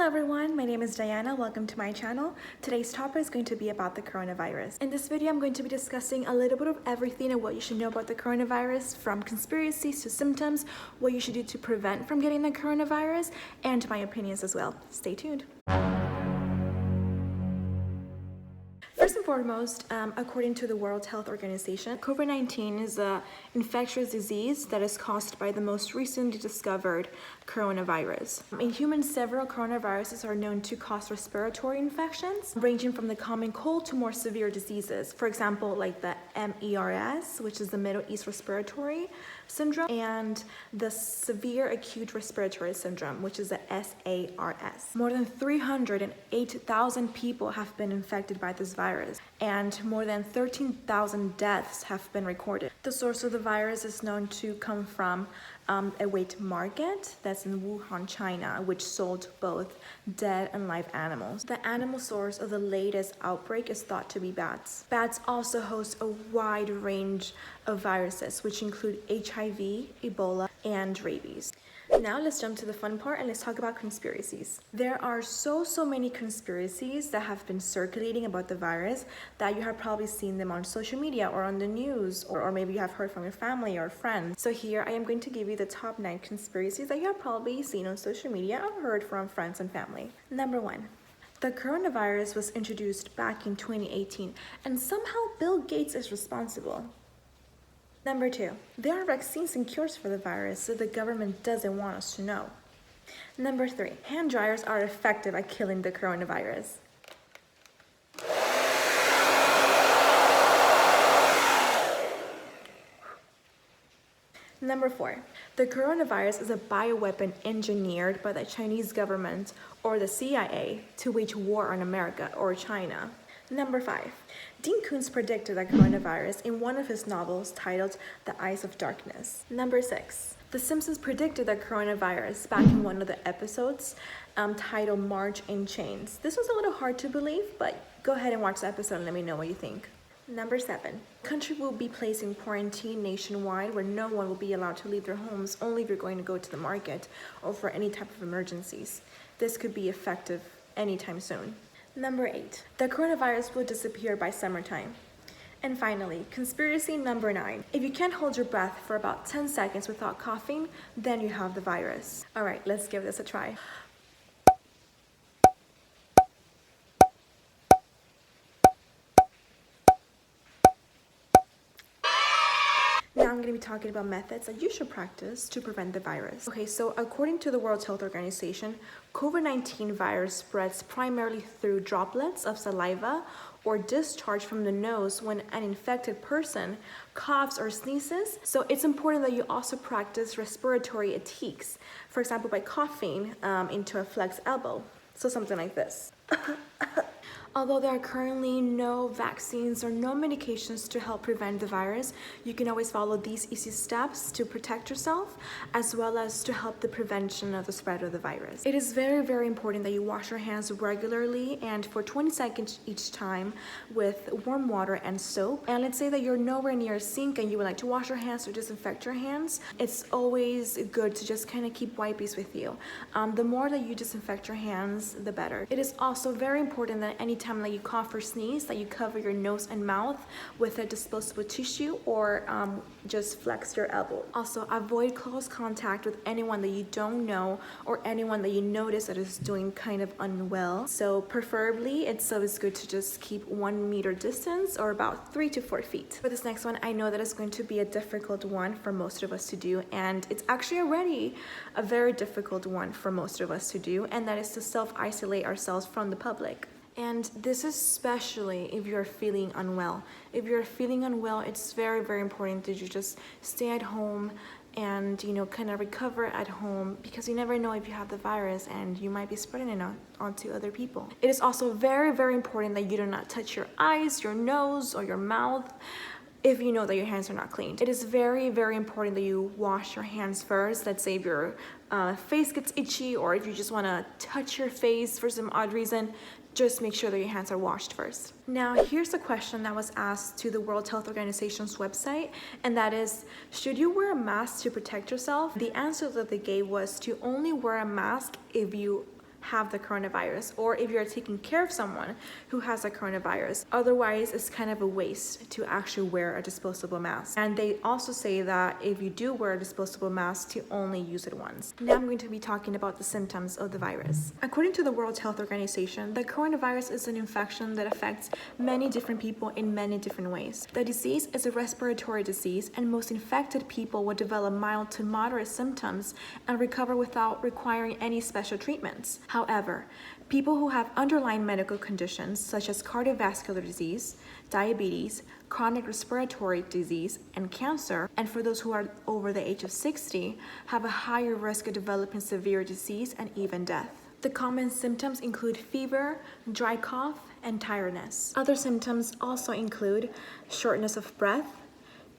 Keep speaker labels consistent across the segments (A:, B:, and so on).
A: Hello everyone, my name is Diana. Welcome to my channel. Today's topic is going to be about the coronavirus. In this video, I'm going to be discussing a little bit of everything and what you should know about the coronavirus, from conspiracies to symptoms, what you should do to prevent from getting the coronavirus, and my opinions as well. Stay tuned. First and foremost, according to the World Health Organization, COVID-19 is an infectious disease that is caused by the most recently discovered coronavirus. In humans, several coronaviruses are known to cause respiratory infections, ranging from the common cold to more severe diseases. For example, like the MERS, which is the Middle East Respiratory Syndrome, and the Severe Acute Respiratory Syndrome, which is the SARS. More than 308,000 people have been infected by this virus, and more than 13,000 deaths have been recorded. The source of the virus is known to come from a wet market that's in Wuhan, China, which sold both dead and live animals. The animal source of the latest outbreak is thought to be bats. Bats also host a wide range of viruses, which include HIV, Ebola, and rabies. Now let's jump to the fun part and let's talk about conspiracies. There are so many conspiracies that have been circulating about the virus that you have probably seen them on social media or on the news, or maybe you have heard from your family or friends. So here I am going to give you the top 9 conspiracies that you have probably seen on social media or heard from friends and family. Number 1. The coronavirus was introduced back in 2018 and somehow Bill Gates is responsible. Number 2, there are vaccines and cures for the virus, so the government doesn't want us to know. Number 3, hand dryers are effective at killing the coronavirus. Number 4, the coronavirus is a bioweapon engineered by the Chinese government or the CIA to wage war on America or China. Number 5, Dean Koontz predicted the coronavirus in one of his novels titled The Eyes of Darkness. Number 6, The Simpsons predicted the coronavirus back in one of the episodes titled March in Chains. This was a little hard to believe, but go ahead and watch the episode and let me know what you think. Number 7, the country will be placed in quarantine nationwide where no one will be allowed to leave their homes, only if you're going to go to the market or for any type of emergencies. This could be effective anytime soon. Number 8, the coronavirus will disappear by summertime. And finally, conspiracy number 9. If you can't hold your breath for about 10 seconds without coughing, then you have the virus. All right, let's give this a try. Now I'm going to be talking about methods that you should practice to prevent the virus. Okay, so according to the World Health Organization, COVID-19 virus spreads primarily through droplets of saliva or discharge from the nose when an infected person coughs or sneezes. So it's important that you also practice respiratory etiquettes, for example, by coughing into a flexed elbow. So something like this. Although there are currently no vaccines or no medications to help prevent the virus, you can always follow these easy steps to protect yourself, as well as to help the prevention of the spread of the virus. It is very important that you wash your hands regularly and for 20 seconds each time with warm water and soap. And let's say that you're nowhere near a sink and you would like to wash your hands or disinfect your hands. It's always good to just kind of keep wipes with you. The more that you disinfect your hands, the better. It is also very important that anytime that you cough or sneeze, that you cover your nose and mouth with a disposable tissue or just flex your elbow. Also, avoid close contact with anyone that you don't know or anyone that you notice that is doing kind of unwell. So preferably, it's always good to just keep 1 meter distance or about 3 to 4 feet. For this next one, I know that it's going to be a difficult one for most of us to do, and it's actually already a very difficult one for most of us to do, and that is to self-isolate ourselves from the public. And this is especially if you're feeling unwell. If you're feeling unwell, it's very important that you just stay at home and, kind of recover at home, because you never know if you have the virus and you might be spreading it onto other people. It is also very important that you do not touch your eyes, your nose, or your mouth if you know that your hands are not cleaned. It is very important that you wash your hands first. Let's say if your face gets itchy, or if you just want to touch your face for some odd reason, just make sure that your hands are washed first. Now, here's a question that was asked to the World Health Organization's website, and that is, should you wear a mask to protect yourself? The answer that they gave was to only wear a mask if you have the coronavirus, or if you're taking care of someone who has a coronavirus. Otherwise, it's kind of a waste to actually wear a disposable mask. And they also say that if you do wear a disposable mask, to only use it once. Now I'm going to be talking about the symptoms of the virus. According to the World Health Organization, the coronavirus is an infection that affects many different people in many different ways. The disease is a respiratory disease, and most infected people will develop mild to moderate symptoms and recover without requiring any special treatments. However, people who have underlying medical conditions such as cardiovascular disease, diabetes, chronic respiratory disease, and cancer, and for those who are over the age of 60, have a higher risk of developing severe disease and even death. The common symptoms include fever, dry cough, and tiredness. Other symptoms also include shortness of breath,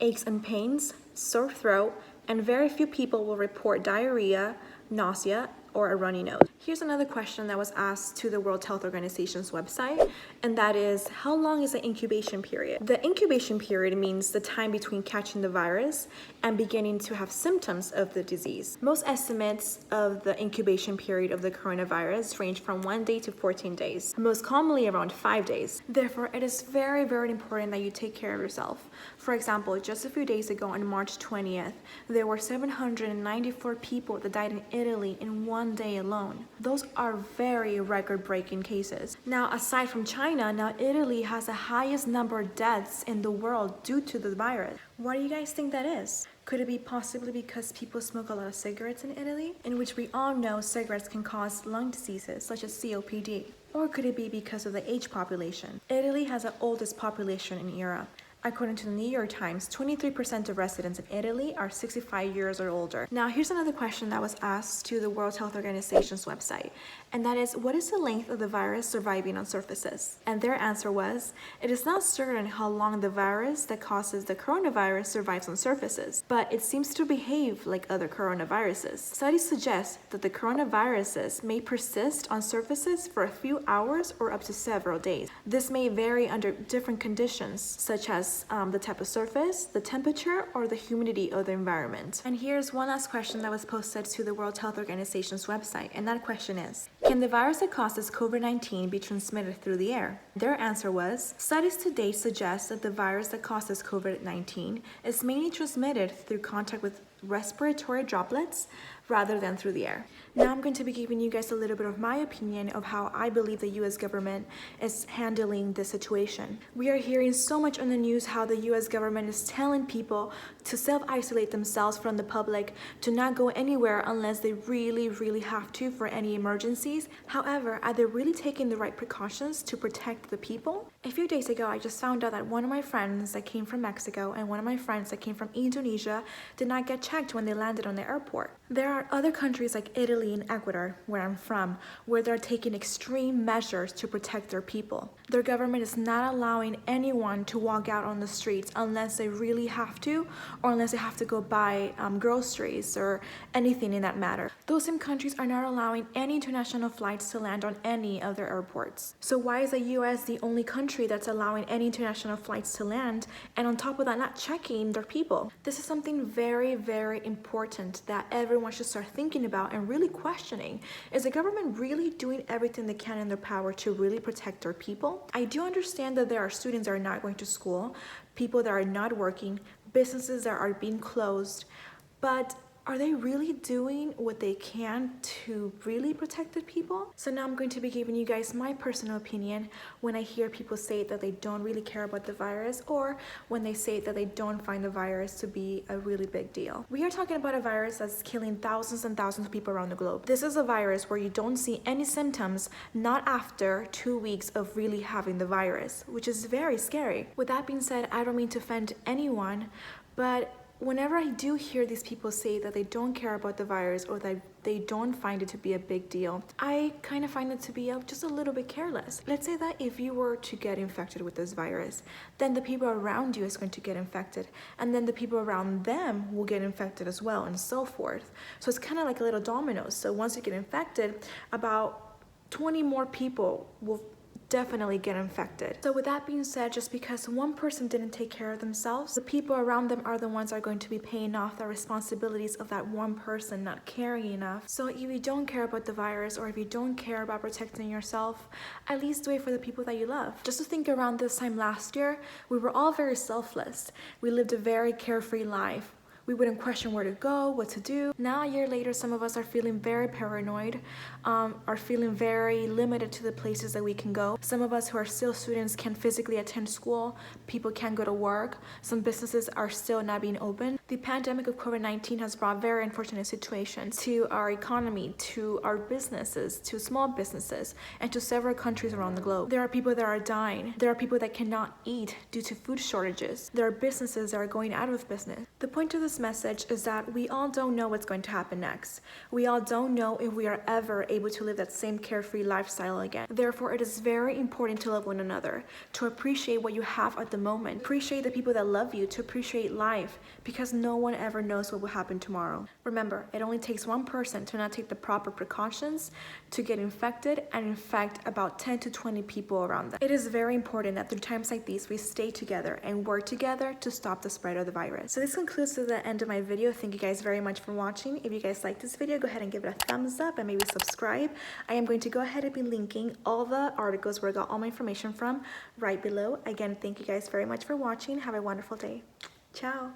A: aches and pains, sore throat, and very few people will report diarrhea, nausea, or a runny nose. Here's another question that was asked to the World Health Organization's website, and that is, how long is the incubation period? The incubation period means the time between catching the virus and beginning to have symptoms of the disease. Most estimates of the incubation period of the coronavirus range from 1 day to 14 days, most commonly around 5 days. Therefore, it is very, very important that you take care of yourself. For example, just a few days ago on March 20th, there were 794 people that died in Italy in 1 day alone. Those are very record-breaking cases. Now, aside from China, now Italy has the highest number of deaths in the world due to the virus. Why do you guys think that is? Could it be possibly because people smoke a lot of cigarettes in Italy, in which we all know cigarettes can cause lung diseases such as COPD? Or could it be because of the age population? Italy has the oldest population in Europe. According to the New York Times, 23% of residents in Italy are 65 years or older. Now, here's another question that was asked to the World Health Organization's website, and that is, what is the length of the virus surviving on surfaces? And their answer was, it is not certain how long the virus that causes the coronavirus survives on surfaces, but it seems to behave like other coronaviruses. Studies suggest that the coronaviruses may persist on surfaces for a few hours or up to several days. This may vary under different conditions, such as the type of surface, the temperature, or the humidity of the environment. And here's one last question that was posted to the World Health Organization's website, and that question is, can the virus that causes COVID-19 be transmitted through the air? Their answer was, studies to date suggest that the virus that causes COVID-19 is mainly transmitted through contact with respiratory droplets rather than through the air. Now I'm going to be giving you guys a little bit of my opinion of how I believe the US government is handling this situation. We are hearing so much on the news how the US government is telling people to self-isolate themselves from the public, to not go anywhere unless they really, really have to for any emergencies. However, are they really taking the right precautions to protect the people? A few days ago, I just found out that one of my friends that came from Mexico and one of my friends that came from Indonesia did not get checked when they landed on the airport. There are other countries like Italy and Ecuador, where I'm from, where they're taking extreme measures to protect their people. Their government is not allowing anyone to walk out on the streets unless they really have to, or unless they have to go buy groceries or anything in that matter. Those same countries are not allowing any international flights to land on any of their airports. So why is the US the only country that's allowing any international flights to land, and on top of that, not checking their people? This is something very, very important that everyone should start thinking about and really questioning. Is the government really doing everything they can in their power to really protect their people? I do understand that there are students that are not going to school, people that are not working, businesses that are being closed, but are they really doing what they can to really protect the people? So now I'm going to be giving you guys my personal opinion when I hear people say that they don't really care about the virus, or when they say that they don't find the virus to be a really big deal. We are talking about a virus that's killing thousands and thousands of people around the globe. This is a virus where you don't see any symptoms, not after 2 weeks of really having the virus, which is very scary. With that being said, I don't mean to offend anyone, but whenever I do hear these people say that they don't care about the virus or that they don't find it to be a big deal, I kind of find it to be just a little bit careless. Let's say that if you were to get infected with this virus, then the people around you is going to get infected, and then the people around them will get infected as well, and so forth. So it's kind of like a little dominoes. So once you get infected, about 20 more people will definitely get infected. So with that being said, just because one person didn't take care of themselves, the people around them are the ones that are going to be paying off the responsibilities of that one person not caring enough. So if you don't care about the virus, or if you don't care about protecting yourself, at least do it for the people that you love. Just to think, around this time last year, we were all very selfless. We lived a very carefree life. We wouldn't question where to go, what to do. Now, a year later, some of us are feeling very paranoid, are feeling very limited to the places that we can go. Some of us who are still students can't physically attend school. People can't go to work. Some businesses are still not being open. The pandemic of COVID-19 has brought very unfortunate situations to our economy, to our businesses, to small businesses, and to several countries around the globe. There are people that are dying. There are people that cannot eat due to food shortages. There are businesses that are going out of business. The point of this message is that we all don't know what's going to happen next. We all don't know if we are ever able to live that same carefree lifestyle again. Therefore, it is very important to love one another, to appreciate what you have at the moment, appreciate the people that love you, to appreciate life, because no one ever knows what will happen tomorrow. Remember, it only takes one person to not take the proper precautions to get infected and infect about 10 to 20 people around them. It is very important that through times like these, we stay together and work together to stop the spread of the virus. So this concludes the end of my video. Thank you guys very much for watching. If you guys like this video, go ahead and give it a thumbs up and maybe subscribe. I am going to go ahead and be linking all the articles where I got all my information from right below. Again, thank you guys very much for watching. Have a wonderful day. Ciao.